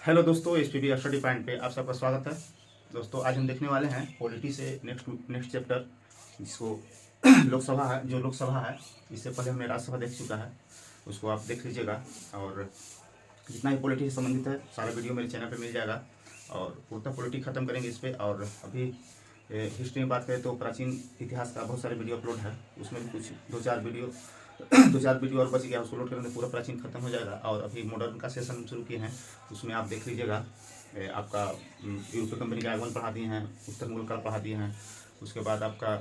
Hello दोस्तों, SPB study point पे आप सबका स्वागत है। दोस्तों, आज हम देखने वाले हैं पॉलिटी से नेक्स्ट चैप्टर, जिसको लोकसभा है। जो लोकसभा है, इससे पहले हमने राज्यसभा देख चुका है, उसको आप देख लीजिएगा। और जितना भी पॉलिटी से संबंधित है सारा वीडियो मेरे चैनल पे मिल जाएगा। और पूर्णतः पॉलिटी ख़त्म करेंगे इस पर। और अभी हिस्ट्री में बात करें तो प्राचीन इतिहास का बहुत सारे वीडियो अपलोड है, उसमें भी कुछ दो चार वीडियो और बच गया, उसको लोड करेंगे तो पूरा प्राचीन खत्म हो जाएगा। और अभी मॉडर्न का सेशन शुरू किए हैं, उसमें आप देख लीजिएगा। आपका यूरोपीय कंपनी का आगमन पढ़ा दिए हैं, उत्तर मुल्क का पढ़ा दिए हैं। उसके बाद आपका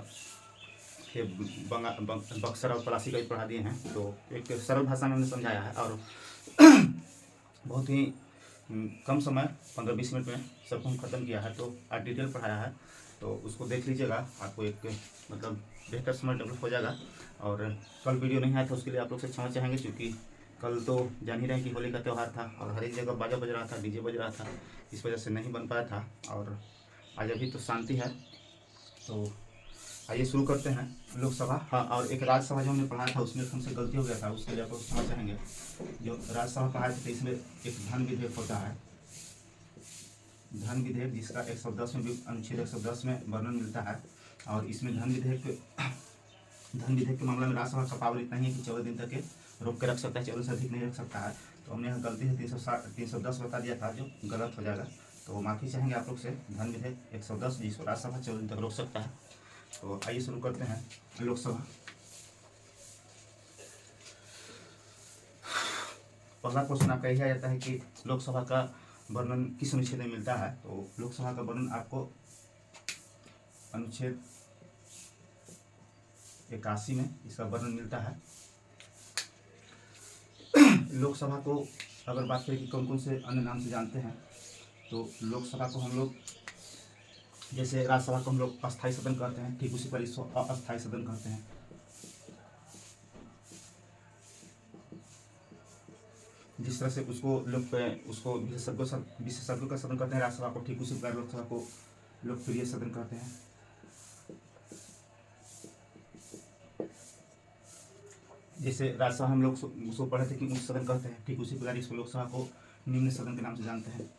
ये बक्सर और पलासी का भी पढ़ा दिए हैं। तो एक सरल भाषा में हमने समझाया है और बहुत ही कम समय 15-20 मिनट में सबको हम ख़त्म किया है। तो आज डिटेल पढ़ाया है, तो उसको देख लीजिएगा, आपको एक मतलब बेहतर समझ डेवलप हो जाएगा। और कल वीडियो नहीं आया था, उसके लिए आप लोग से क्षमा चाहेंगे, क्योंकि कल तो जान ही रहे कि होली का त्यौहार था और हर एक जगह बाजा बज रहा था, डीजे बज रहा था, इस वजह से नहीं बन पाया था। और आज अभी तो शांति है। तो आइए शुरू करते हैं लोकसभा। हाँ, और एक राज्यसभा जो हमने पढ़ाया था उसमें हमसे गलती हो गया था, उसके लिए आप लोग क्षमा चाहेंगे। जो राज्यसभा पढ़ाया था इसमें एक धन विधेयक होता है, धन विधेयक, जिसका 110 में भी अनुच्छेद 110 में वर्णन मिलता है। और इसमें धन विधेयक के मामले में राज्यसभा का पावर इतना ही है कि 14 दिन तक के रोक के रख सकता है, 14 से अधिक नहीं रख सकता है। तो हमने यहाँ गलती से 310 बता दिया था, जो गलत हो जाएगा। तो माफ़ी चाहेंगे आप लोग से। धन विधेयक 110, जिसको राज्यसभा 14 दिन तक रोक सकता है। तो आइए शुरू करते हैं लोकसभा। पहला क्वेश्चन आपका यही आ जाता है कि लोकसभा का वर्णन किस अनुच्छेद में मिलता है। तो लोकसभा का वर्णन आपको अनुच्छेद 81 में इसका वर्णन मिलता है। लोकसभा को अगर बात करें कि कौन कौन से अन्य नाम से जानते हैं, तो लोकसभा को हम लोग, जैसे राज्यसभा को हम लोग अस्थायी सदन कहते हैं, ठीक उसी पर इसको अस्थायी सदन कहते हैं। जिस तरह से उसको विशेषज्ञों का सदन कहते हैं राज्यसभा को, ठीक उसी प्रकार लोकसभा को लोकप्रिय सदन कहते हैं। जैसे राज्यसभा हम लोग उसको पढ़े थे कि उच्च सदन कहते हैं, ठीक उसी प्रकार इसको लोकसभा को निम्न सदन के नाम से जानते हैं।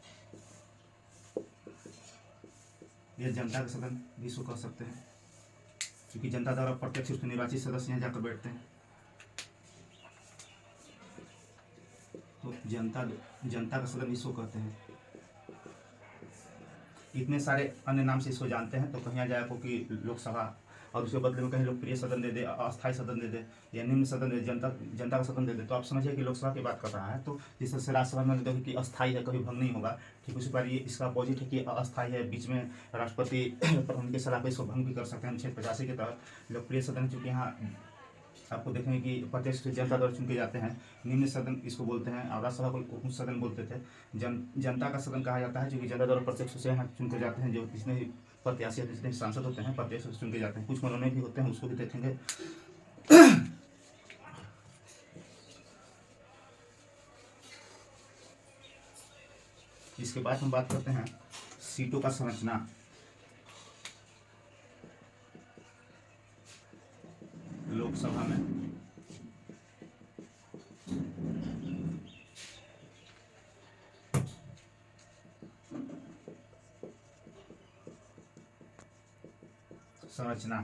यह जनता का सदन भी इसको कह सकते हैं, क्योंकि जनता द्वारा प्रत्यक्ष रूप से निर्वाचित सदस्य यहाँ जाकर बैठते हैं। तो जनता का सदन इसको कहते हैं। इतने सारे अन्य नाम से इसको जानते हैं। तो कहीं आ जाए आपको कि लोकसभा, और उसके बदले में कहीं लोकप्रिय सदन दे दे, अस्थायी सदन दे दे, या निम्न सदन दे, जनता का सदन दे दे, तो आप समझिए कि लोकसभा की बात कर रहा है। तो जिस तरह से राज्यसभा में देखो कि अस्थायी है, कभी भंग नहीं होगा, ठीक उसी पर ये इसका अपोजिट है कि अस्थायी है, बीच में राष्ट्रपति प्रधानमंत्री की सलाह पर इसको भंग भी कर सकते हैं अनुच्छेद 85 के तहत। लोकप्रिय सदन चूँकि यहाँ आपको देखेंगे कि प्रत्यक्ष जनता द्वारा चुन के जाते हैं, निम्न सदन इसको बोलते हैं। और राज्यसभा को उच्च सदन बोलते थे। जनता का सदन कहा जाता है, क्योंकि जनता द्वारा प्रत्यक्ष से यहाँ चुन के जाते हैं। जो जितने भी प्रत्याशी, जितने सांसद होते हैं, प्रत्यक्ष से चुन के जाते हैं। कुछ मनोनयन भी होते हैं, उसको भी देखेंगे। इसके बाद हम बात करते हैं सीटों का संरचना। लोकसभा में संरचना,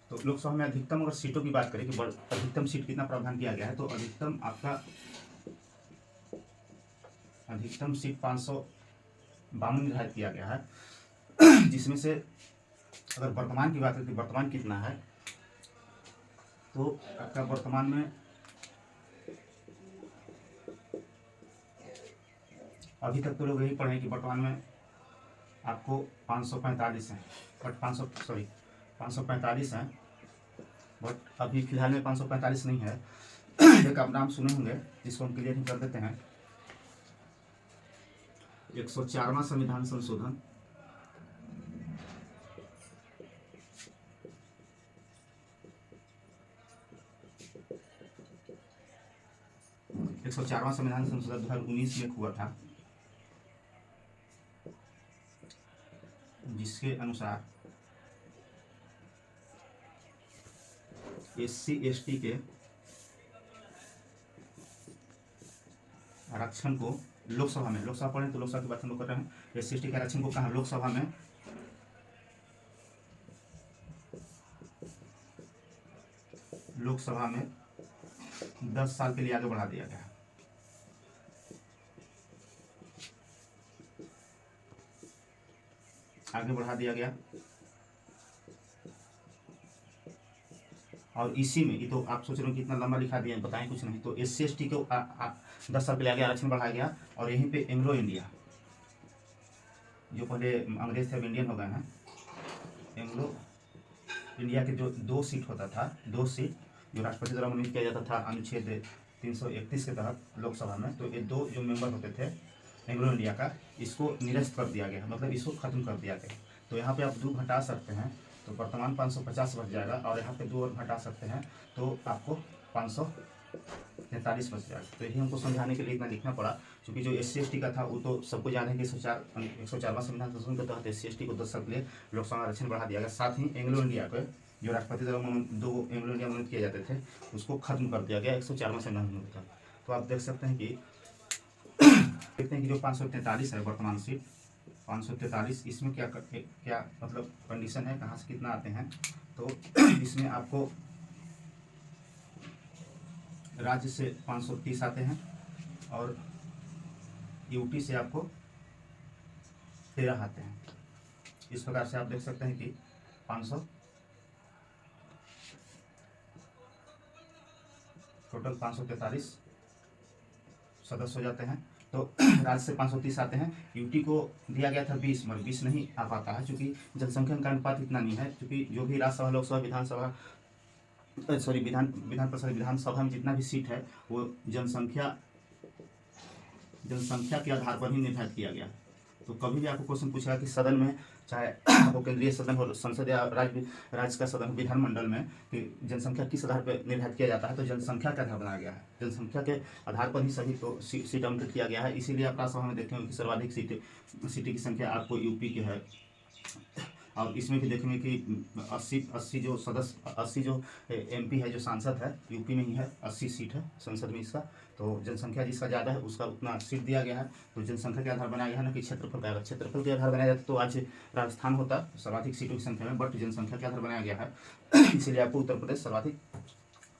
तो लोकसभा में अधिकतम अगर सीटों की बात करें कि अधिकतम सीट कितना प्रावधान किया गया है, तो अधिकतम सीट 552 निर्धारित किया गया है। जिसमें से अगर वर्तमान की बात करें, वर्तमान कितना है, तो आपका वर्तमान में अभी तक तो लोग यही पढ़े कि वर्तमान में आपको 545 हैं, बट 545 हैं, बट अभी फिलहाल में 545 नहीं है। एक आप नाम सुने होंगे, जिसको हम क्लियर ही कर देते हैं। 104वां संविधान संशोधन, संविधान संशोधन 2019 में हुआ था, जिसके अनुसार SC ST के आरक्षण को लोकसभा पढ़ें तो लोकसभा की बात हम लोग कर रहे हैं। SC/ST के आरक्षण को कहाँ लोकसभा में 10 साल के लिए आगे बढ़ा दिया गया। और इसी में ये तो आप सोच रहे हो कि इतना लंबा लिखा दिया, बताएं कुछ नहीं। तो SC/ST को 10 साल के लिए आगे आरक्षण बढ़ाया गया। और यहीं पे एंग्लो इंडिया, जो पहले अंग्रेज थे अब इंडियन हो गए हैं, एंग्लो इंडिया के जो 2 सीट होता था, 2 सीट जो राष्ट्रपति द्वारा मनोनीत किया जाता था अनुच्छेद 331 के तहत लोकसभा में, तो ये 2 जो मेंबर होते थे एंग्लो इंडिया का, इसको निरस्त कर दिया गया, मतलब इसको खत्म कर दिया गया। तो यहाँ पे आप 2 घटा सकते हैं तो वर्तमान 550 बच जाएगा, और यहाँ पे 2 और घटा सकते हैं तो आपको 543 बच जाएगा। तो यही हमको समझाने के लिए इतना लिखना पड़ा, क्योंकि जो SC/ST का था वो तो सबको जाने कि 104वां संविधान संशोधन के तहत SC/ST को 10 साल के लिए लोकसभा में आरक्षण बढ़ा दिया गया। साथ ही एंग्लो इंडिया को, जो राष्ट्रपति द्वारा 2 एंग्लो इंडिया मनोनीत किए जाते थे, उसको खत्म कर दिया गया 104वां संविधान संशोधन के तहत। तो आप देख सकते हैं कि जो 543 है वर्तमान सीट 543, इसमें क्या मतलब कंडीशन है, कहाँ से कितना आते हैं। तो इसमें आपको राज्य से 530 आते हैं और यूटी से आपको 13 आते हैं। इस प्रकार से आप देख सकते हैं कि 500 टोटल 543 सदस्य हो जाते हैं। तो राज्य से 530 आते हैं। यूटी को दिया गया था 20, मगर 20 नहीं आ पाता है, क्योंकि जनसंख्या का अनुपात इतना नहीं है। क्योंकि जो भी राज्यसभा, लोकसभा, विधानसभा, विधान परिषद, विधानसभा में जितना भी सीट है वो जनसंख्या के आधार पर ही निर्धारित किया गया। तो कभी भी आपको क्वेश्चन पूछेगा कि सदन में, चाहे वो केंद्रीय सदन हो, संसद या राज्य का सदन, विधानमंडल में, कि जनसंख्या किस आधार पर निर्धारित किया जाता है, तो जनसंख्या के आधार बनाया गया है। जनसंख्या के आधार पर ही सभी को सीट आवंटित किया गया है। इसीलिए आप राज्यसभा में देखेंगे कि सर्वाधिक सीटें की संख्या आपको यूपी की है। और इसमें भी देखेंगे कि 80 जो सदस्य, 80 जो MP है, जो सांसद है, यूपी में ही है। 80 सीट है संसद में इसका। तो जनसंख्या जिसका ज़्यादा है उसका उतना सीट दिया गया है। तो जनसंख्या के आधार बनाया गया है, ना कि क्षेत्रफल का। क्षेत्रफल के आधार बनाया जाता तो आज राजस्थान होता सर्वाधिक सीटों की संख्या में, बट जनसंख्या के आधार बनाया गया है। इसीलिए आपको उत्तर प्रदेश सर्वाधिक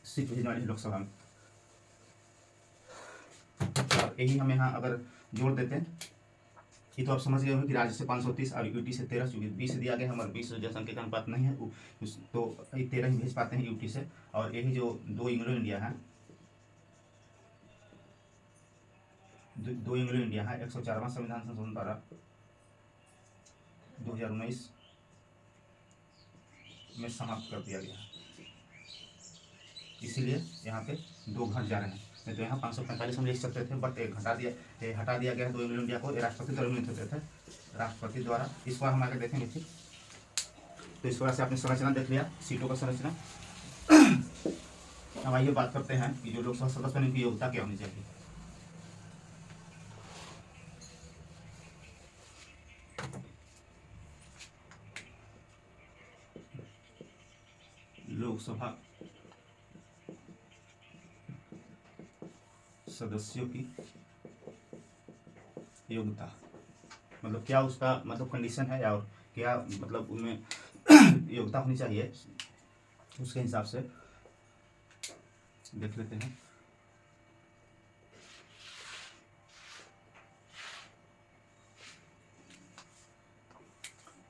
सीट भेजने वाली है लोकसभा में। और यही हम यहाँ अगर जोड़ देते हैं, ये तो आप समझ गए होंगे कि राज्य से 530 और यूटी से 13, चूँकि 20 दिया गया है, हमारे 20 जनसंख्या का अनुपात नहीं है, तो 13 ही भेज पाते हैं यूटी से। और यही जो 2 एंग्लो इंडिया है, 2 एंग्लो इंडिया है, 104वां संविधान संशोधन द्वारा 2019 में समाप्त कर दिया गया है। इसीलिए यहाँ पे 2 घट जा रहे हैं। नहीं तो यहाँ 545 हम लिख सकते थे, बट हटा दिया गया है 2 एंग्लो इंडिया को। राष्ट्रपति द्वारा मनोनीत होते थे, राष्ट्रपति द्वारा। इस बार हम आगे देखेंगे ठीक। तो इस प्रकार से आपने संरचना देख लिया, सीटों का संरचना। अब आइए बात करते हैं कि जो लोकसभा सदस्य बनने की योग्यता क्या होनी चाहिए। लोकसभा सदस्यों की योग्यता मतलब क्या, उसका मतलब कंडीशन है, और क्या मतलब उनमें योग्यता होनी चाहिए, उसके हिसाब से देख लेते हैं।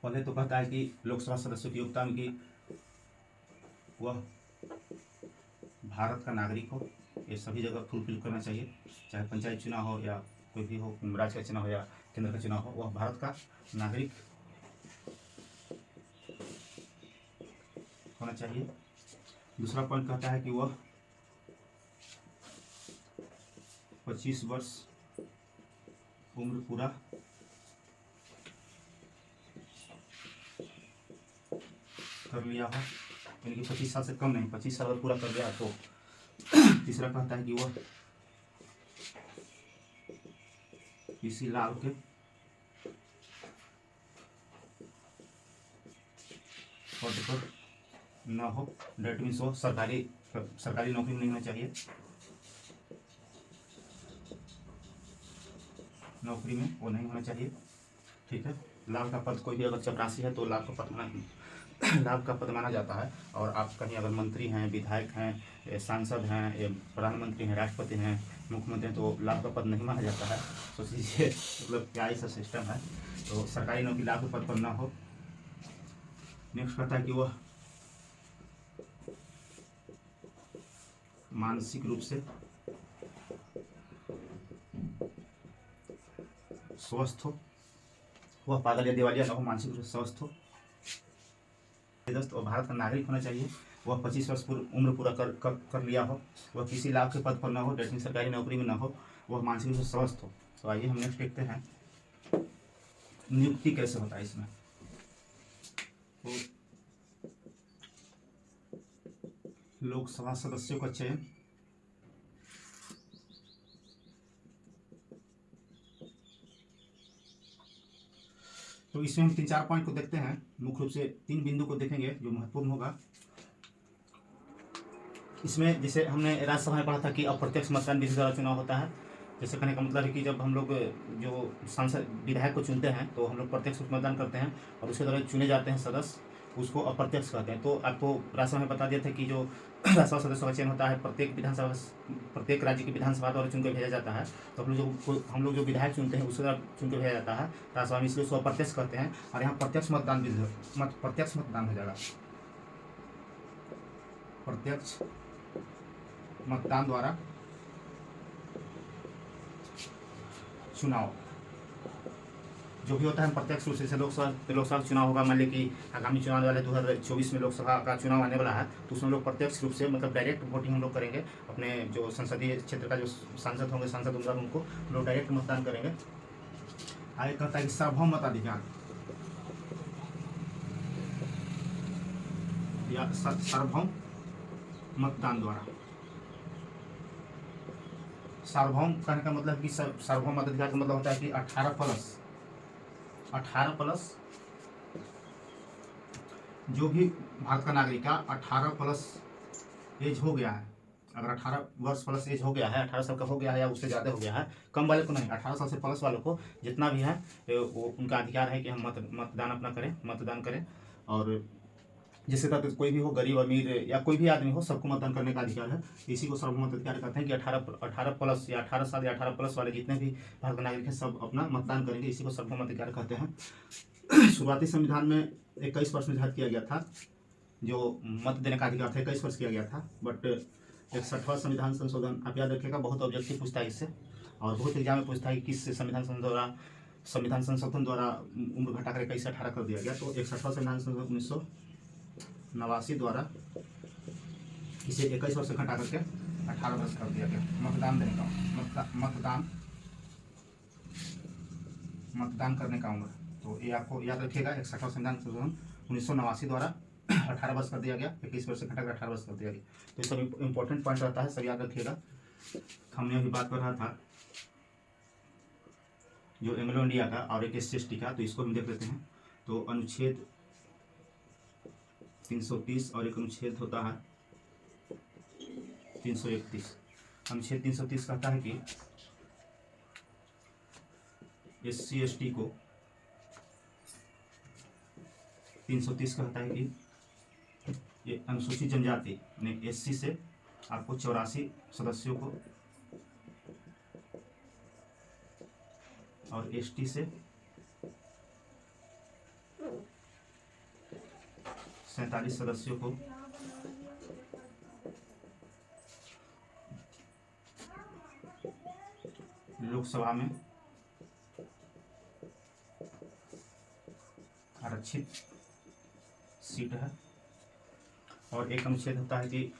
पहले तो कहता है कि लोकसभा सदस्यों की योग्यता में कि वह भारत का नागरिक हो। ये सभी जगह फुलफिल करना चाहिए, चाहे पंचायत चुनाव हो या कोई भी हो, राज्य का चुनाव हो या केंद्र का चुनाव हो, वह भारत का नागरिक होना चाहिए। दूसरा पॉइंट कहता है कि वह 25 वर्ष उम्र पूरा कर लिया हो, यानी कि 25 साल से कम नहीं, 25 साल अगर पूरा कर लिया तो। तीसरा कहता है कि वह किसी लाभ के पद पर न हो। डेट मीन्स वो सरकारी नौकरी नहीं होना चाहिए। नौकरी में वो नहीं होना चाहिए। ठीक है, लाभ का पद कोई भी अगर चपरासी है तो लाभ का पद लाभ का पद माना जाता है। और आप कहीं अगर मंत्री हैं, विधायक हैं, सांसद हैं, प्रधानमंत्री हैं, राष्ट्रपति हैं, मुख्यमंत्री हैं, तो लाभ का पद नहीं माना जाता है। सोच लीजिए मतलब क्या ऐसा सिस्टम है। तो सरकारी नौकरी लाभ के पद पर ना हो। नेक्स्ट कहता है कि वह मानसिक रूप से स्वस्थ हो, वह पागल या दिवालिया न हो, मानसिक रूप से स्वस्थ हो, और भारत का नागरिक होना चाहिए, वह 25 वर्ष उम्र पूरा कर लिया हो, वह किसी लाभ के पद पर न हो, डेट मीन सरकारी नौकरी में न हो, वह मानसिक रूप से स्वस्थ हो। तो आइए हम नेक्स्ट देखते हैं नियुक्ति कैसे होता है इसमें। तो लोकसभा सदस्यों का चयन तो इसमें हम 3-4 पॉइंट को देखते हैं। मुख्य रूप से 3 बिंदु को देखेंगे जो महत्वपूर्ण होगा इसमें। जैसे हमने राज्यसभा में पढ़ा था कि अप्रत्यक्ष मतदान विधि द्वारा चुनाव होता है। जैसे कहने का मतलब है कि जब हम लोग जो सांसद विधायक को चुनते हैं तो हम लोग प्रत्यक्ष मतदान करते हैं और उसके द्वारा चुने जाते हैं सदस्य, उसको अप्रत्यक्ष कहते हैं। तो आपको राज्यसभा में बता दिया था कि जो राज्यसभा सदस्यों का चयन होता है प्रत्येक राज्य की विधानसभा द्वारा चुनकर भेजा जाता है। तो हम लोग जो विधायक चुनते हैं उसके द्वारा चुनकर भेजा जाता है राज्यसभा में, इसलिए उसको अप्रत्यक्ष कहते हैं। और यहाँ प्रत्यक्ष मतदान हो जाएगा। प्रत्यक्ष मतदान द्वारा चुनाव जो भी होता है प्रत्यक्ष रूप से लोकसभा चुनाव होगा। मान लीजिए कि आगामी चुनाव वाले 2024 में लोकसभा का चुनाव आने वाला है, तो उसमें लोग प्रत्यक्ष रूप से मतलब डायरेक्ट वोटिंग हम लोग करेंगे। अपने जो संसदीय क्षेत्र का जो सांसद होंगे उनको लोग डायरेक्ट मतदान करेंगे। आगे कहता है कि सार्वभौम मताधिकार या सार्वभौम मतदान द्वारा। सार्वभौम कहने का मतलब कि सार्वभौम मताधिकार का मतलब होता है कि 18 प्लस जो भी भारत का नागरिक का 18 प्लस एज हो गया है। अगर 18 वर्ष प्लस एज हो गया है, 18 साल का हो गया है या उससे ज़्यादा हो गया है, कम वाले को नहीं, 18 साल से प्लस वालों को जितना भी है वो उनका अधिकार है कि हम मतदान करें। और जिसके तहत कोई भी हो, गरीब अमीर या कोई भी आदमी हो, सबको मतदान करने का अधिकार है। इसी को सार्वभौम मताधिकार कहते हैं कि 18 प्लस या 18 साल या 18 प्लस वाले जितने भी भारत के नागरिक हैं सब अपना मतदान करेंगे। इसी को सार्वभौम मताधिकार कहते हैं। शुरुआती संविधान में 21 वर्ष निर्धारित किया गया था, जो मत देने का अधिकार था 21 वर्ष किया गया था। बट 61वां संविधान संशोधन आप याद रखिएगा, बहुत ऑब्जेक्टिव पूछता है इससे, और बहुत एग्जाम में पूछता है कि किस संविधान संशोधन द्वारा उम्र घटाकर 21 से 18 कर दिया गया। तो 61वां संविधान संशोधन 1989 द्वारा इसे 21 वर्ष से घटा करके 18 वर्ष कर दिया गया। मतदान देने का मतदान करने का उम्र, तो ये आपको याद रखिएगा। 61वां संविधान संशोधन 1989 द्वारा 18 वर्ष कर दिया गया, 21 वर्ष से घटाकर 18 वर्ष कर दिया गया। तो ये सब इंपॉर्टेंट पॉइंट रहता है, सब याद रखिएगा। हमने अभी बात कर रहा था जो एंग्लो इंडिया का और एक SC/ST का, तो इसको हम देख लेते हैं। तो अनुच्छेद 330 और एक अनुच्छेद होता है 331। अनुच्छेद 330 कहता है कि SC/ST को 330 कहता है कि ये अनुसूचित जनजाति ने SC से आपको 84 सदस्यों को और ST से 47 सदस्यों को लोकसभा में आरक्षित सीट है। और एक अनुच्छेद होता है कि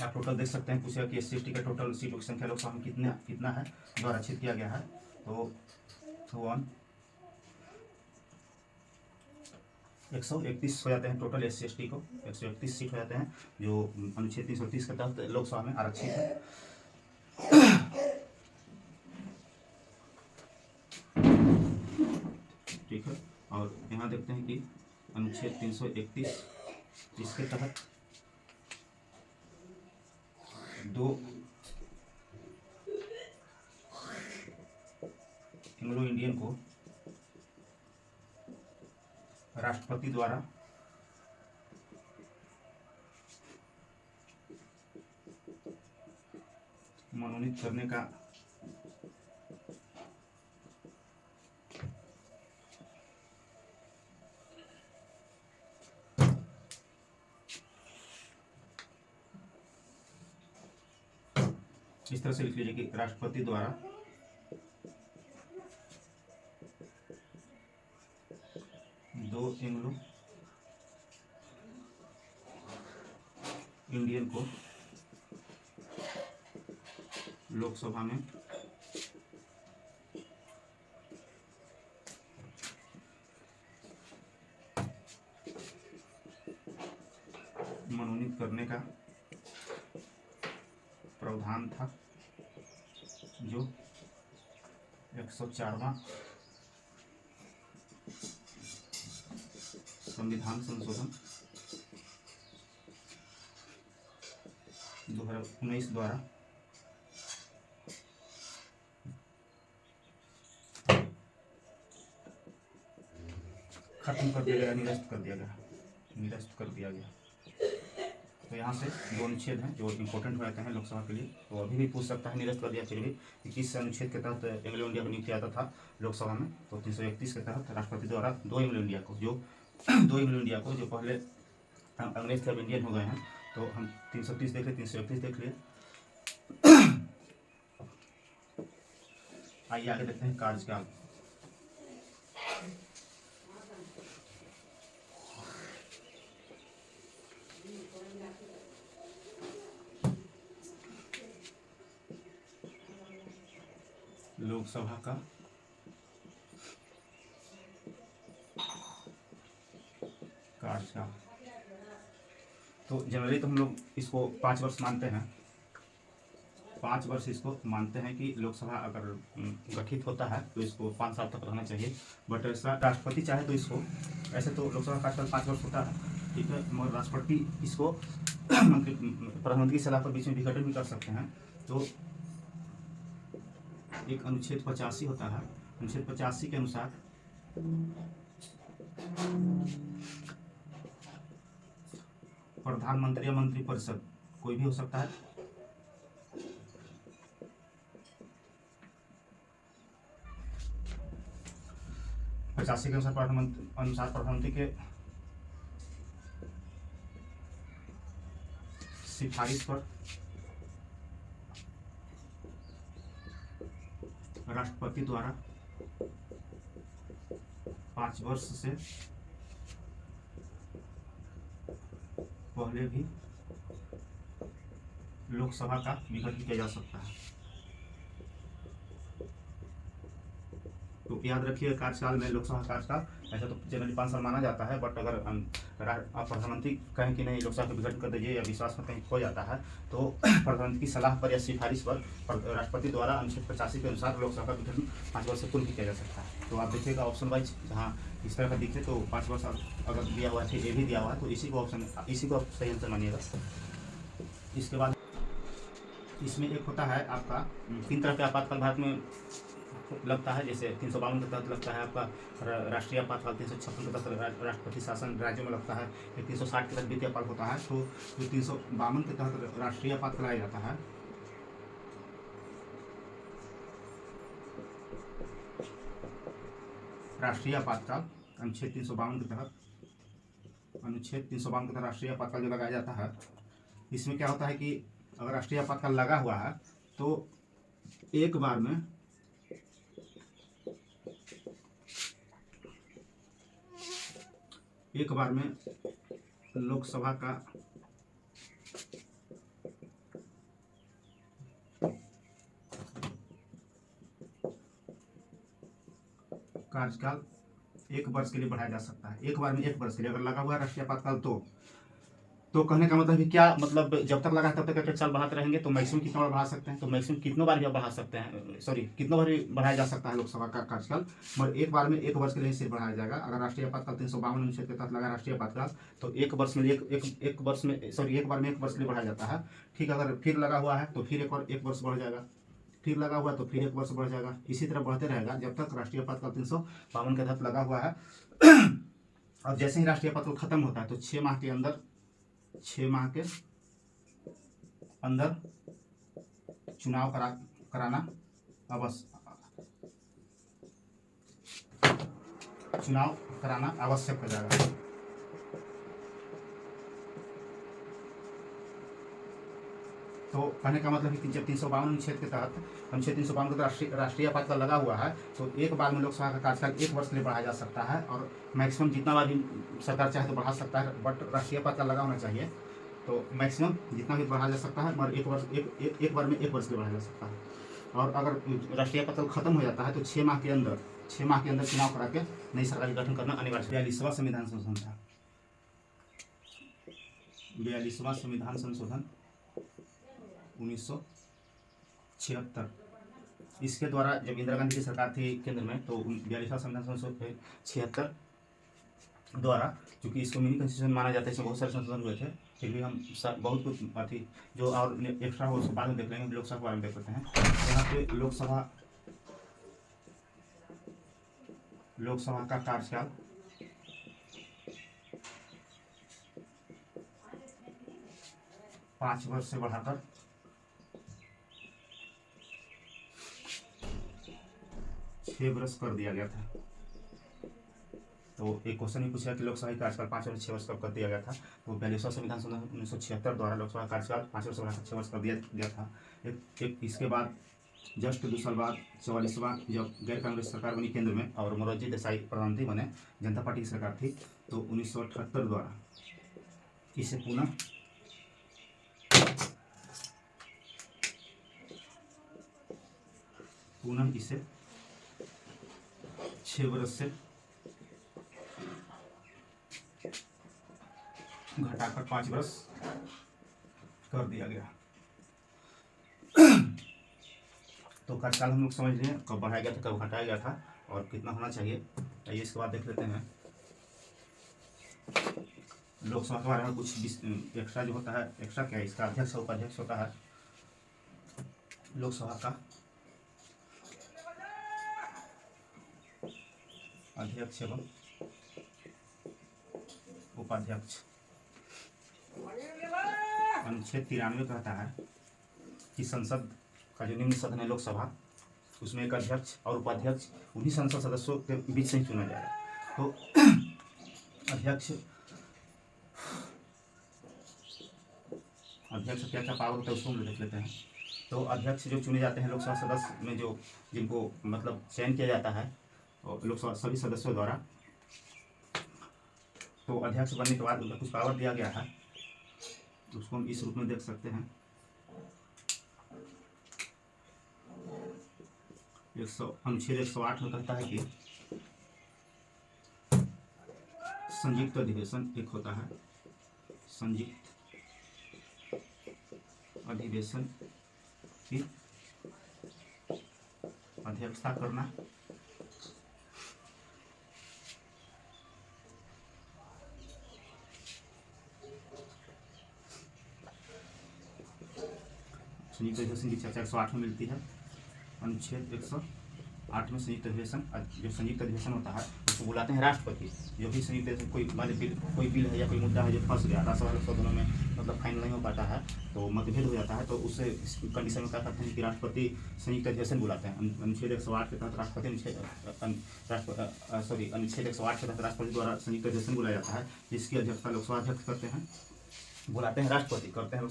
आप टोटल देख सकते हैं, पूछेगा कि SC/ST का टोटल सीटों की संख्या लोकसभा में कितना है जो आरक्षित किया गया है। तो 131 हो जाते हैं टोटल। SC/ST को 131 सीट हो जाते हैं जो अनुच्छेद 330 के तहत लोकसभा में आरक्षित है। ठीक है, और यहाँ देखते हैं कि अनुच्छेद 331 इसके तहत 2 एंग्लो इंडियन को राष्ट्रपति द्वारा मनोनीत करने का इस तरह से लिख लीजिए कि राष्ट्रपति द्वारा दो एंग्लो इंडियन को लोकसभा में मनोनीत करने का प्रावधान था, जो 104वां संविधान संशोधन 2019 द्वारा खत्म कर दिया गया, निरस्त कर दिया गया। तो यहाँ से दो अनुच्छेद हैं जो इम्पोर्टेंट हो जाते हैं लोकसभा के लिए, तो अभी भी पूछ सकता है निरस्त कर दिया फिर भी कि किस अनुच्छेद के तहत एंग्लो इंडिया को नियुक्त किया जाता था लोकसभा में। तो 331 के तहत राष्ट्रपति द्वारा दो एंग्लो इंडिया को जो पहले अंग्रेज थे अब इंडियन हो गए हैं, तो हम 330 देख लिए, 331 देख लिए। आइए आगे देखते हैं कार्यकाल। लोकसभा का कार्यकाल तो जनरली तो हम लोग इसको 5 वर्ष मानते हैं। 5 वर्ष इसको मानते हैं कि लोकसभा अगर गठित होता है तो इसको 5 साल तक रहना चाहिए। बट ऐसा राष्ट्रपति चाहे तो इसको, ऐसे तो लोकसभा का कार्यकाल 5 वर्ष होता है, ठीक है, मगर राष्ट्रपति इसको प्रधानमंत्री की सलाह पर बीच में विघटन भी कर सकते हैं। तो एक अनुच्छेद 85 होता है, अनुच्छेद 85 के अनुसार प्रधानमंत्री या मंत्रिपरिषद कोई भी हो सकता है। पचासी के अनुसार प्रधानमंत्री के सिफारिश पर राष्ट्रपति द्वारा 5 वर्ष से पहले भी लोकसभा का विघटन किया जा सकता है। तो याद रखिए कार्यकाल में लोकसभा कार्यकाल ऐसा तो जनरली 5 साल माना जाता है, बट अगर आप प्रधानमंत्री कहें कि नहीं लोकसभा का विघटन कर दीजिए या विश्वास में कहीं खो जाता है तो प्रधानमंत्री की सलाह पर या सिफारिश पर राष्ट्रपति द्वारा अनुच्छेद 85 के अनुसार लोकसभा का विघटन 5 वर्ष से पूर्व भी किया जा सकता है। तो आप देखिएगा ऑप्शन वाइज जहाँ इस तरह का दिखे तो 5 वर्ष अगर दिया हुआ है, ए भी दिया हुआ है, तो इसी को आप सही आंसर मानिएगा। इसके बाद इसमें एक होता है आपका 3 तरह के आपातकाल भारत में लगता है, जैसे 352 के तहत लगता है आपका राष्ट्रीय आपातकाल, 356 के तहत राष्ट्रपति शासन राज्यों में लगता है, 360 के तहत वित्तीय आपात होता है। तो 352 के तहत राष्ट्रीय आपातकाल आया जाता है। राष्ट्रीय आपातकाल अनुच्छेद 352 के तहत राष्ट्रीय आपातकाल जो लगाया जाता है, इसमें क्या होता है कि अगर राष्ट्रीय आपातकाल लगा हुआ है तो एक बार में लोकसभा का कार्यकाल 1 वर्ष के लिए बढ़ाया जा सकता है। एक बार में 1 वर्ष के लिए अगर लगा हुआ है राष्ट्रीय आपातकाल तो कहने का मतलब है क्या, मतलब जब तक लगा है तब तक 1 साल बढ़ाते रहेंगे तो मैक्सिमम कितना बार बढ़ा सकते हैं, तो मैक्सिमम कितनों बार भी बढ़ा सकते हैं, कितनों बार भी बढ़ाया जा सकता है लोकसभा का कार्यकाल, मगर एक बार में 1 वर्ष के लिए सिर्फ बढ़ाया जाएगा। अगर राष्ट्रीय आपातकाल 352 अनुच्छेद के तहत लगा राष्ट्रीय आपातकाल तो 1 बार में 1 वर्ष के लिए बढ़ाया जाता है। ठीक, अगर फिर लगा हुआ है तो फिर एक बार 1 वर्ष बढ़ जाएगा। फिर लगा हुआ तो फिर 1 वर्ष बढ़ जाएगा। इसी तरह बढ़ते रहेगा जब तक राष्ट्रीय आपातकाल 352 के तहत लगा हुआ है। और जैसे ही राष्ट्रीय आपातकाल खत्म होता है तो 6 माह के अंदर चुनाव कराना आवश्यक हो जाएगा। तो कहने का मतलब है कि जब 352 अनुच्छेद के तहत अनुच्छेद 352 के तहत राष्ट्रीय आपातकाल लगा हुआ है तो एक बार में लोकसभा का कार्यकाल 1 वर्ष के लिए बढ़ाया जा सकता है और मैक्सिमम जितना बार भी सरकार चाहे तो बढ़ा सकता है, बट राष्ट्रीय आपातकाल लगा होना चाहिए। तो मैक्सिमम जितना भी बढ़ाया जा सकता है, मगर एक बार में 1 वर्ष के लिए बढ़ाया जा सकता है। और अगर राष्ट्रीय आपातकाल खत्म हो जाता है तो 6 माह के अंदर चुनाव करा के नई सरकार गठन करना अनिवार्य। 42वां संविधान संशोधन था। 42वां संविधान संशोधन 1976। इसके द्वारा जब इंदिरा गांधी की सरकार थी केंद्र में तो 42वां संविधान संशोधन 76 द्वारा, क्योंकि इसको मिनी कॉन्स्टिट्यूशन माना जाता है, इसमें बहुत सारे संशोधन हुए थे, फिर भी हम बहुत कुछ अथी जो और एक्स्ट्रा हो उसको बाद में देख लेंगे। लोकसभा के बारे में देख लेते हैं। यहाँ पे लोकसभा का कार्यकाल 5 वर्ष से बढ़ाकर 6 वर्ष कर दिया गया था। तो एक क्वेश्चन ही पूछा कि लोकसभा का कार्यकाल 5 वर्ष 6 वर्ष कब कर दिया गया था। तो 42वां संविधान संशोधन 1976 द्वारा लोकसभा का कार्यकाल 5 वर्ष बढ़ाकर 6 वर्ष कर दिया था। एक इसके बाद जस्ट 2 साल बाद 44वां जब गैर कांग्रेस सरकार बनी केंद्र में और मोरारजी देसाई प्रधानमंत्री बने, जनता पार्टी की सरकार थी, तो 1978 द्वारा इसे पुनः इसे 6 वर्ष से घटाकर 5 वर्ष कर दिया गया। तो कार्यकाल हम लोग समझ रहे हैं कब बढ़ाया गया था, कब घटाया गया था और कितना होना चाहिए। आइए इसके बाद देख लेते हैं लोकसभा के बारे में कुछ एक्स्ट्रा जो होता है। एक्स्ट्रा क्या है, इसका अध्यक्ष और उपाध्यक्ष होता है। लोकसभा का अध्यक्ष एवं उपाध्यक्ष। अनुच्छेद 93 कहता है कि संसद का जो निम्न सदन है लोकसभा, उसमें एक अध्यक्ष और उपाध्यक्ष उन्हीं संसद सदस्यों के बीच से ही चुना जाएगा। तो अध्यक्ष क्या क्या पावर होता है उसको हम देख लेते हैं। तो अध्यक्ष जो चुने जाते हैं लोकसभा सदस्य में, जो जिनको मतलब चयन किया जाता है और लोकसभा सभी सदस्यों द्वारा, तो अध्यक्ष बनने के बाद उनका कुछ पावर दिया गया है, उसको हम इस रूप में देख सकते हैं। अनुच्छेद 108 में कहता है कि संयुक्त अधिवेशन एक होता है, संयुक्त अधिवेशन की अध्यक्षता करना संयुक्त अधिवेशन की चर्चा 108 में मिलती है। अनुच्छेद 108 में संयुक्त अधिवेशन, जो संयुक्त अधिवेशन होता है उसको बुलाते हैं राष्ट्रपति। जो भी संयुक्त अधिवेशन कोई बिल है या कोई मुद्दा है जो फंस गया, राज्यसभा लोकसभा दोनों में मतलब फाइनल नहीं हो पाता है, तो मतभेद हो जाता है, तो उससे कंडीशन में क्या करते हैं कि राष्ट्रपति संयुक्त अधिवेशन बुलाते हैं। अनुच्छेद 108 के तहत अनुच्छेद 108 के तहत राष्ट्रपति द्वारा संयुक्त अधिवेशन बुलाया जाता है, जिसकी अध्यक्षता लोकसभा अध्यक्ष करते हैं, बुलाते हैं राष्ट्रपति, करते हैं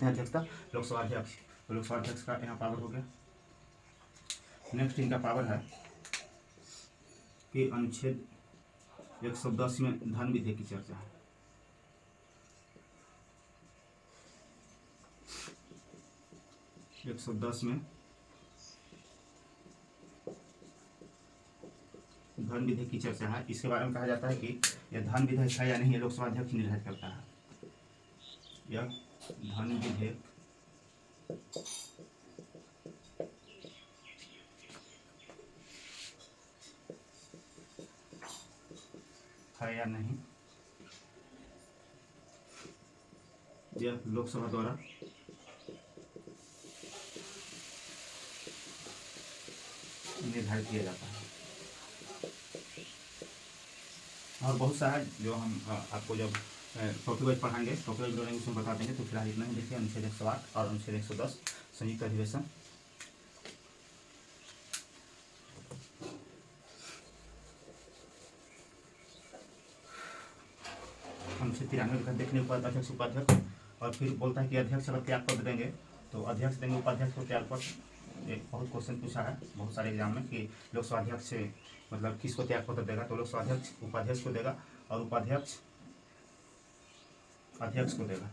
अध्यक्षता लोकसभा अध्यक्ष। तो लोकसभा अध्यक्ष का यहाँ पावर हो गया। नेक्स्ट इनका पावर है कि अनुच्छेद 110 में धन विधेयक की चर्चा है। एक 110 में धन विधेयक की चर्चा है। इसके बारे में कहा जाता है कि यह धन विधेयक है या नहीं, ये लोकसभा अध्यक्ष निर्धारित करता है। यह धन विधेयक है या नहीं, यह लोकसभा द्वारा निर्धारित किया जाता है। और बहुत सा है जो हम आपको जब टॉपिक वाइज पढ़ाएंगे, टॉपिक वाइज पढ़ेंगे उसमें बता देंगे। तो फिलहाल इतना ही देखिए, अनुच्छेद 108 और अनुच्छेद 110 संयुक्त अधिवेशन। अनुच्छेद 93 का देखने अध्यक्ष उपाध्यक्ष, और फिर बोलता है कि अध्यक्ष अगर त्याग पत्र देंगे तो अध्यक्ष देंगे उपाध्यक्ष को त्याग पत्र। एक बहुत क्वेश्चन पूछा है बहुत सारे एग्जाम में कि लोकसभा अध्यक्ष मतलब किसको त्याग पत्र देगा, तो लोकसभा अध्यक्ष उपाध्यक्ष को देगा और उपाध्यक्ष अध्यक्ष को देगा।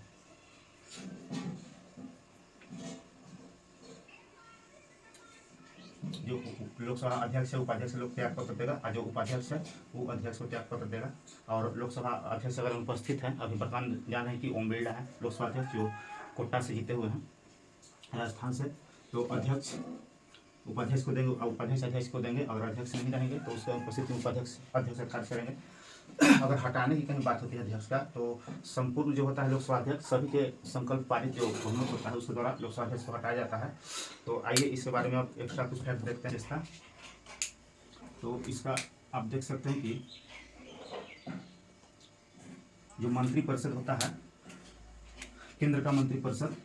जो लोकसभा अध्यक्ष है उपाध्यक्ष लोग त्याग पत्र देगा, और जो उपाध्यक्ष है वो अध्यक्ष को त्याग पत्र देगा। और लोकसभा अध्यक्ष अगर उपस्थित है, अभी वर्तमान जान है कि ओम बिरला है लोकसभा अध्यक्ष जो कोटा से जीते हुए हैं राजस्थान से, तो अध्यक्ष उपाध्यक्ष को देंगे और उपाध्यक्ष अध्यक्ष को देंगे। अगर अध्यक्ष नहीं रहेंगे तो उसके उपस्थित उपाध्यक्ष अध्यक्ष कार्य करेंगे। अगर हटाने की कहीं बात होती है अध्यक्ष का, तो संपूर्ण जो होता है लोकसभा अध्यक्ष सभी के संकल्प पारित जो बहुमत होता है उसके द्वारा लोकसभा अध्यक्ष को हटाया जाता है। तो आइए इसके बारे में आप एक्स्ट्रा कुछ फैक्ट देखते हैं इसका। तो इसका आप देख सकते हैं कि जो मंत्रिपरिषद होता है केंद्र का मंत्रिपरिषद,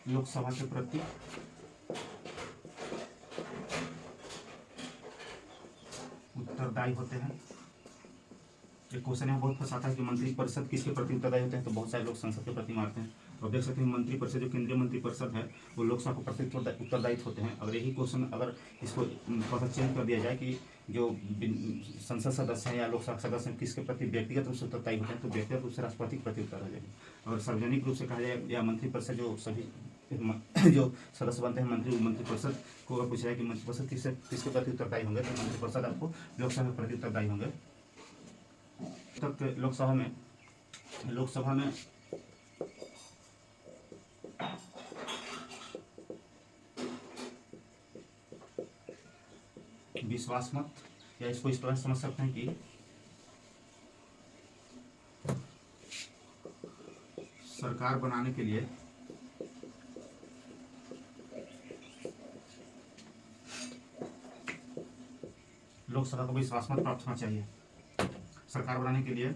लोकसभा के प्रति उत्तरदायी होते हैं। एक क्वेश्चन यहाँ बहुत फंसाता है कि मंत्रिपरिषद किसके प्रति उत्तरदायी होते हैं, तो बहुत सारे लोग संसद के प्रति मारते हैं। तो देख सकते हैं मंत्रिपरिषद जो केंद्रीय मंत्रिपरिषद है वो लोकसभा के प्रति उत्तरदायित्व होते हैं। अगर यही क्वेश्चन अगर इसको थोड़ा चेंज कर दिया जाए कि जो संसद सदस्य हैं या लोकसभा सदस्य हैं किसके प्रति व्यक्तिगत रूप से उत्तरदायी होते हैं, तो व्यक्तिगत रूप से राष्ट्रपति के प्रति उत्तर हो जाएगी। और सार्वजनिक रूप से कहा जाए या मंत्रिपरिषद जो सभी जो सदस्य बनते हैं मंत्रिपरिषद को अगर पूछा जाए कि मंत्रिपरिषद किसके प्रति उत्तरदायी होंगे, तो मंत्रिपरिषद आपको लोकसभा के प्रति उत्तरदायी होंगे। तक लोकसभा में विश्वास मत, या इसको इस तरह समझ सकते हैं कि सरकार बनाने के लिए लोकसभा को विश्वास मत प्राप्त होना चाहिए। सरकार बनाने के लिए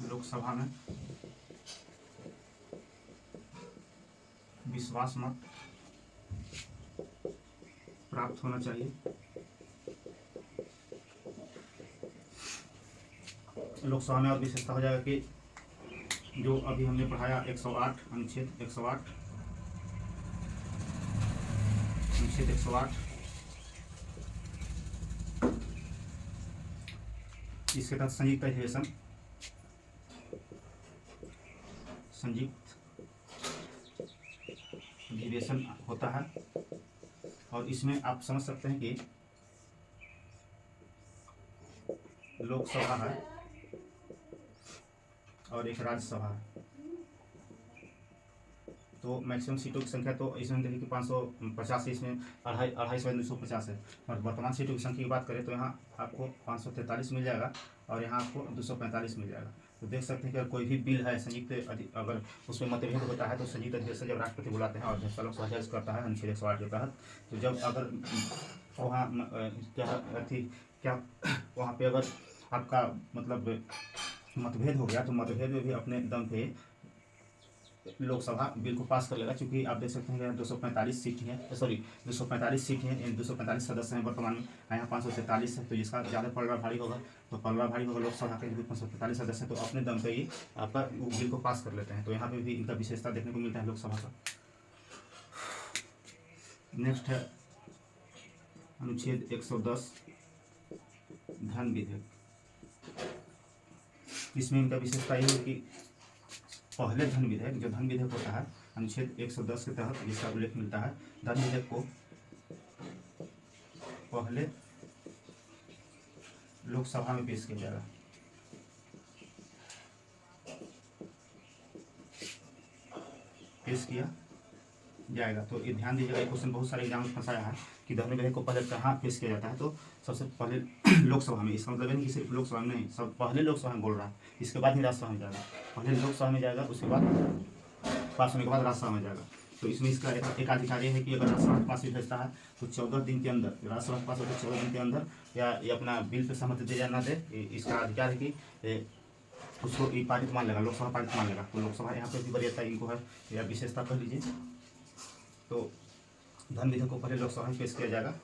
लोकसभा में विश्वास मत प्राप्त होना चाहिए। लोकसभा में और विशेषता हो जाएगा कि जो अभी हमने पढ़ाया 108 अनुच्छेद 108 इसके तहत संयुक्त अधिवेशन होता है। और इसमें आप समझ सकते हैं कि लोकसभा है और एक राज्यसभा है, तो मैक्सिमम सीटों की संख्या तो इसमें देखिए कि 550 है, इसमें 250 है। और वर्तमान सीटों की संख्या की बात करें तो यहाँ आपको 543 मिल जाएगा और यहाँ आपको 245 मिल जाएगा। तो देख सकते हैं कि अगर कोई भी बिल है संयुक्त अगर उसमें मतभेद होता है तो संयुक्त अधिवेशन जब राष्ट्रपति बुलाते हैं और अध्यक्ष लोकसभा अध्यक्ष करता है अनुच्छेद 108 के तहत, तो जब अगर वहाँ क्या वहाँ पे अगर आपका मतलब मतभेद हो गया तो मतभेद में भी अपने दम पे लोकसभा बिल को पास कर लेगा। क्योंकि आप देख सकते हैं 245 सीट है, 245 सीट है, 245 सदस्य हैं वर्तमान में, यहाँ 543 है, तो जिसका ज़्यादा पलड़ा भारी होगा तो पलड़ा भारी होगा लोकसभा के, 545 सदस्य हैं तो अपने दम पे ही आपका बिल को पास कर लेते हैं। तो यहाँ पे भी इनका विशेषता देखने को मिलता है लोकसभा का। नेक्स्ट है अनुच्छेद 110 धन विधेयक। इसमें इनका विशेषता ये है कि पहले धन विधेयक, जो धन विधेयक होता है अनुच्छेद 110 के तहत जिसका उल्लेख मिलता है, धन विधेयक को पहले लोकसभा में पेश किया जाएगा। पेश किया जाएगा। तो ये ध्यान दीजिएगा, ये क्वेश्चन बहुत सारे एग्जाम में फंसाया है कि दहन विधेयक को पहले कहाँ पेश किया जाता है। तो सबसे पहले लोकसभा में। इसका मतलब नहीं कि सिर्फ लोकसभा में नहीं, सब पहले लोकसभा में बोल रहा है, इसके बाद ही राज्यसभा में जाएगा। पहले लोकसभा में जाएगा, उसके बाद पास होने के बाद राज्यसभा में जाएगा। तो इसमें इसका एक अधिकार ये है कि अगर राज्यसभा के पास भी भेजता है तो 14 दिन के अंदर, राज्यसभा के पास होकर 14 दिन के अंदर या ये अपना बिल पे सहमति दे या ना दे, इसका अधिकार है कि उसको ये पारित मान लेगा, लोकसभा पारित मान लेगा। तो लोकसभा यहाँ पे भी वरीयता इनको है या विशेषता कह लीजिए। तो धन विधेयक को पहले लोकसभा में पेश किया जाएगा।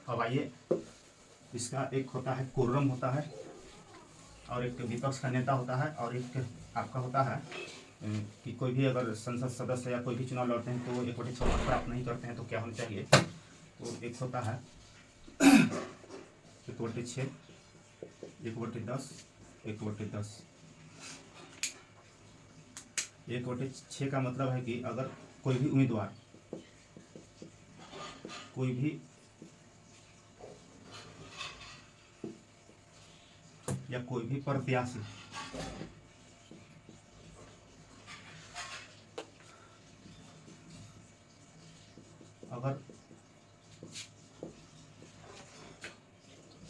अब आइए, इसका एक होता है कोरम होता है, और एक विपक्ष का नेता होता है, और एक आपका होता है कि कोई भी अगर संसद सदस्य या कोई भी चुनाव लड़ते हैं तो 1/6 मत प्राप्त नहीं करते हैं तो क्या होना चाहिए। तो एक होता है 1/6, 1/10, 1/10। 1/6 का मतलब है कि अगर कोई भी उम्मीदवार, कोई भी या कोई भी प्रत्याशी अगर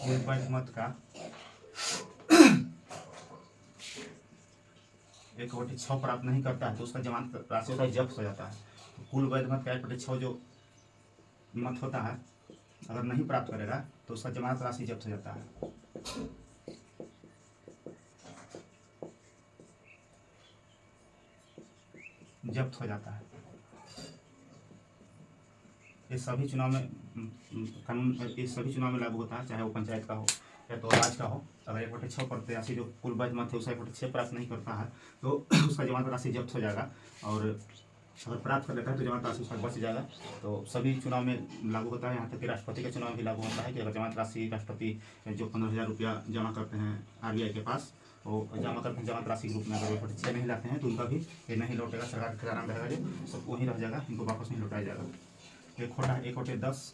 निर्वाचित मत का 1/6 प्राप्त नहीं करता है तो उसका जमानत राशि होता है जब्त हो जाता है। तो कुल वैध मत का 1/6 जो मत होता है अगर नहीं प्राप्त करेगा तो उसका जमानत राशि जब्त हो जाता है। जब्त हो जाता है। ये सभी चुनाव में कानून, ये सभी चुनाव में लागू होता है, चाहे वो पंचायत का हो या तो राज्य का हो। अगर 1/6 प्रत्याशी जो कुल वैध मत है उसका 1/6 प्राप्त नहीं करता है तो उसका जमानत राशि जब्त हो जाएगा, और अगर प्राप्त कर लेता है तो जमानत राशि उसका बच जाएगा। तो सभी चुनाव में लागू होता है, यहाँ तक कि राष्ट्रपति का चुनाव भी लागू होता है कि अगर जमानत राशि राष्ट्रपति जो 15,000 रुपया जमा करते हैं RBI के पास, वो जमा करते हैं जमानत राशि के रूप में, अगर 1/6 नहीं लाते हैं तो उनका भी ये नहीं लौटेगा, सरकार का खजाना रहेगा जो सब वहीं रह जाएगा, इनको वापस नहीं लौटाया जाएगा। एक होता है 1/10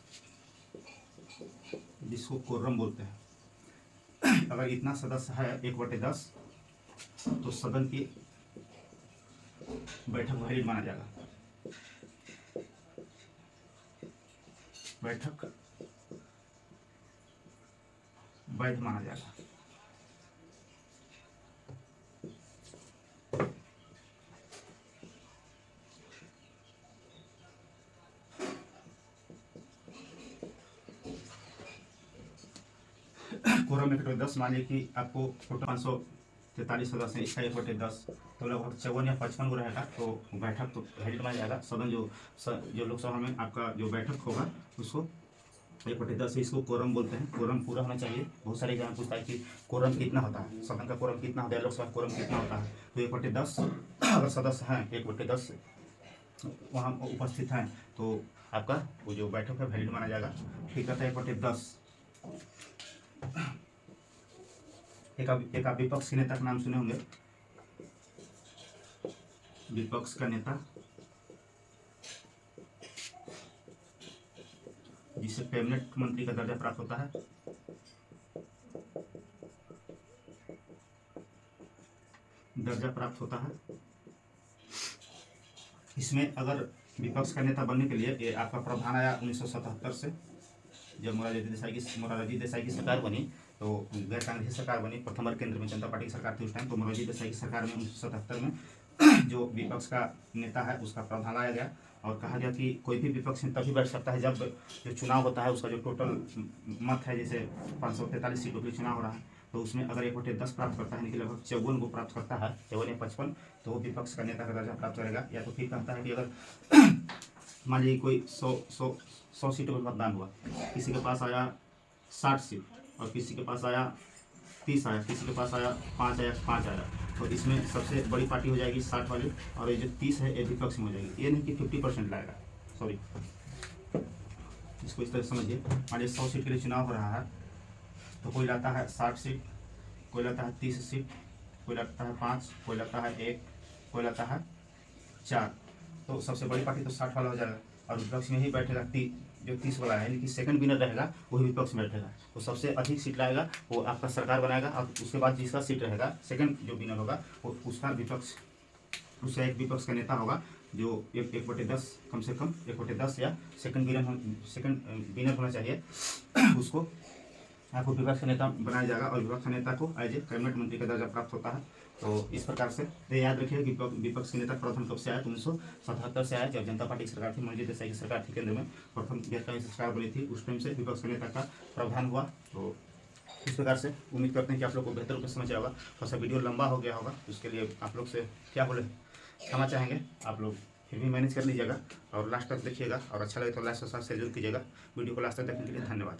जिसको कोरम बोलते हैं। अगर इतना सदस्य है 1/10 तो सदन की बैठक वैलिड माना जाएगा। बैठक वैध माना जाएगा। कोरम 1/10 मान लीजिए कि आपको टोटल 543 सदस्य हैं, इसका 1/10 तो लगभग 54 या 55 को रहेगा। तो बैठक तो वैलिड माना जाएगा। सदन जो लोकसभा में आपका जो बैठक होगा उसको 1/10 से इसको कोरम बोलते हैं। कोरम पूरा होना चाहिए। बहुत सारे एग्जाम पूछता है कि कोरम कितना होता है, सदन का कोरम कितना होता है, लोकसभा कोरम कितना होता है। तो 1/10 अगर सदस्य हैं 1/10 वहाँ उपस्थित हैं तो आपका वो जो बैठक है वैलिड माना जाएगा। ठीक रहता है 1/10। एक आप विपक्ष के नेता का नाम सुने होंगे। विपक्ष का नेता जिसे कैबिनेट मंत्री का दर्जा प्राप्त होता है, दर्जा प्राप्त होता है। इसमें अगर विपक्ष का नेता बनने के लिए ये आपका प्रावधान आया 1977 से, जब मोरारजी देसाई की सरकार बनी तो गैर कांग्रेसी सरकार बनी। प्रथम बार केंद्र में जनता पार्टी की सरकार थी उस टाइम। तो मोरारजी देसाई की सरकार में 1977 में जो विपक्ष का नेता है उसका प्रावधान लाया गया और कहा गया कि कोई भी विपक्ष में तभी बैठ सकता है जब जो चुनाव होता है उसका जो टोटल मत है, जैसे 543 सीटों के चुनाव हो रहा है तो उसमें अगर 1/10 प्राप्त करता है, यानी कि लगभग 54 को प्राप्त करता है, 54 या 55, तो वो विपक्ष का नेता का दर्जा प्राप्त करेगा। या तो फिर कहता है कि अगर मान लीजिए कोई 100 सीटों पर मतदान हुआ, किसी के पास आया 60 सीट और किसी के पास आया 30 आया, किसी के पास आया 5 आया, तो इसमें सबसे बड़ी पार्टी हो जाएगी 60 वाली, और ये जो 30 है ये विपक्ष में हो जाएगी। ये नहीं कि 50% लाएगा, सॉरी, इसको इस तरह समझिए। मान लीजिए 100 सीट के लिए चुनाव हो रहा है तो कोई लाता है 60 सीट, कोई लाता है 30 सीट, कोई लाता है 5, कोई लाता है 1, कोई लाता है 4, तो सबसे बड़ी पार्टी तो 60 वाला हो जाएगा और विपक्ष में ही बैठेगा जो 30 वाला है, यानी कि सेकंड विनर रहेगा वही विपक्ष में बैठेगा। तो सबसे अधिक सीट लाएगा वो आपका सरकार बनाएगा और उसके बाद जिसका सीट रहेगा सेकंड जो विनर होगा वो उसका विपक्ष, उसका एक विपक्ष का नेता होगा जो 1/10 कम से कम 1/10 या सेकंड विनर होना चाहिए उसको आपको विपक्ष का नेता बनाया जाएगा और विपक्ष नेता को एज ए कैबिनेट मंत्री का दर्जा प्राप्त होता है। तो इस प्रकार से याद रखिए कि विपक्ष के नेता प्रथम कब से आया तो 1977 से आया, जब जनता पार्टी की सरकार थी, मोदी देसाई की सरकार थी, केंद्र में प्रथम गैरकानूनी सरकार बनी थी, उस टाइम से विपक्ष के नेता का प्रावधान हुआ। तो इस प्रकार से उम्मीद करते हैं कि आप लोग को बेहतर रूप से समझ आएगा। थोड़ा सा वीडियो लंबा हो गया होगा, उसके लिए आप लोग से क्या बोले क्षमा चाहेंगे। आप लोग फिर भी मैनेज कर लीजिएगा और लास्ट तक देखिएगा, और अच्छा लगे तो लास्ट के साथ शेयर जरूर कीजिएगा। वीडियो को लास्ट तक देखने के लिए धन्यवाद।